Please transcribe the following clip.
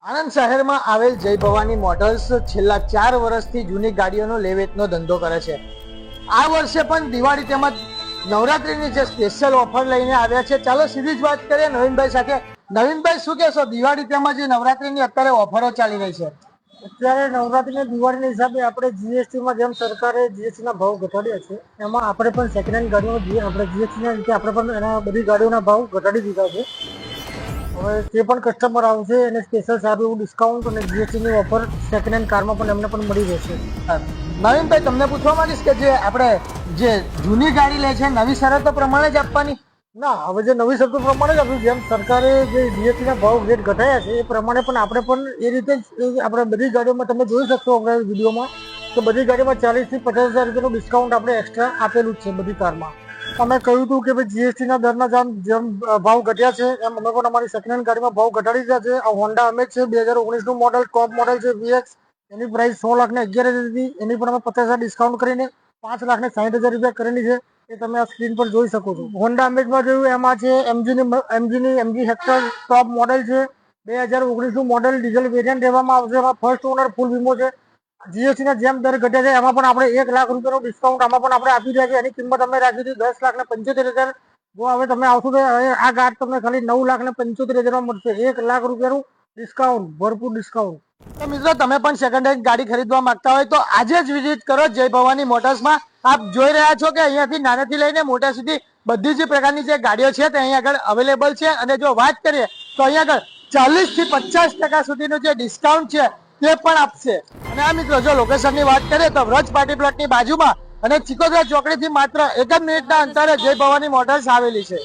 આણંદ શહેરમાં આવેલ જય ભવાની મોટર્સ છેલ્લા 4 વર્ષથી જૂની ગાડીઓનો લે-વેચનો ધંધો કરે છે। આ વર્ષે પણ દિવાળી તેમજ નવરાત્રીની જે સ્પેશિયલ ઓફર લઈને આવ્યા છે। ચાલો સીધી જ વાત કરીએ નવીનભાઈ સાથે। નવીનભાઈ, શું કહેશો? દિવાળી તેમજ નવરાત્રીની અત્યારે ઓફરો ચાલી રહી છે। અત્યારે નવરાત્રી દિવાળીના હિસાબે આપણે જીએસટીમાં જેમ સરકારે જીએસટીના ભાવ ઘટાડ્યા છે એમાં આપણે પણ સેકન્ડ હેન્ડ ગાડીઓ આપણે જીએસટીના રીતે આપણે પણ એના બધી ગાડીઓના ભાવ ઘટાડી દીધા છે। હવે જે પણ કસ્ટમર આવશે એને સ્પેશિયલ સારું એવું ડિસ્કાઉન્ટ અને જીએસટીની ઓફર સેકન્ડ હેન્ડ કારમાં પણ એમને પણ મળી રહેશે। નવીનભાઈ, તમને પૂછવા માંગીશ કે જે આપણે જે જૂની ગાડી લે છે નવી શરતો પ્રમાણે જ આપવાની? ના, હવે જે નવી શરતો પ્રમાણે જ આપ્યું, જેમ સરકારે જે જીએસટીના ભાવ રેટ ઘટાડ્યા છે એ પ્રમાણે પણ આપણે પણ એ રીતે જ આપણે બધી ગાડીઓમાં તમે જોઈ શકશો આપણે વિડીયોમાં કે બધી ગાડીમાં 40,000 થી 50,000 રૂપિયાનું ડિસ્કાઉન્ટ આપણે એક્સ્ટ્રા આપેલું જ છે બધી કારમાં। અમે કહ્યું હતું કે ભાઈ જીએસટીના દરના જેમ ભાવ ઘટ્યા છે એમ અમે પણ અમારી સેકન્ડ હેન્ડ ગાડીમાં ભાવ ઘટાડી દીધા છે। આ હોન્ડા અમેજ છે 2019નું મોડલ, ટોપ મોડલ છે વીએક્સ, એની પ્રાઇસ 16,11,000 હતી, એની પણ અમે 50,000 ડિસ્કાઉન્ટ કરીને 5,60,000 રૂપિયા કરેલી છે। એ તમે આ સ્ક્રીન પર જોઈ શકો છો। હોન્ડા અમેજમાં જોયું એમાં છે એમજી હેક્ટર ટોપ મોડલ છે 2019નું મોડલ, ડીઝલ વેરિયન્ટ લેવામાં આવશે। એમાં ફર્સ્ટ ઓનર ફૂલ વીમો છે। જીએસટીના જેમ દર ઘટ્યા છે એમાં પણ આપણે 1 લાખ રૂપિયાનું ડિસ્કાઉન્ટ આમાં પણ આપણે આપી રહ્યા છે। એની કિંમત અમે રાખી હતી 10,75,000। જો હવે તમે આવશો તો આ કાર તમને ખાલી 9,75,000 મળશે। 1 લાખ રૂપિયાનું ડિસ્કાઉન્ટ, ભરપૂર ડિસ્કાઉન્ટ। તો મિત્રો, તમે પણ સેકન્ડ હેન્ડ ગાડી ખરીદવા માંગતા હોય તો આજે જ વિઝિટ કરો જય ભવાની મોટર્સમાં। આપ જોઈ રહ્યા છો કે અહીંયાથી નાનેથી લઈને મોટા સુધી બધી જ પ્રકારની જે ગાડીઓ છે તે અહીંયા આગળ અવેલેબલ છે। અને જો વાત કરીએ તો અહીંયા આગળ 40 થી 50% સુધીનું જે ડિસ્કાઉન્ટ છે તે પણ આપશે। અને આ મિત્રો, જો લોકેશનની વાત કરીએ તો વ્રજ પાર્ટી પ્લોટની બાજુમાં અને ચિકોદ્રા ચોકડીથી માત્ર 1 જ મિનિટના અંતરે જય ભવાની મોટર્સ આવેલી છે।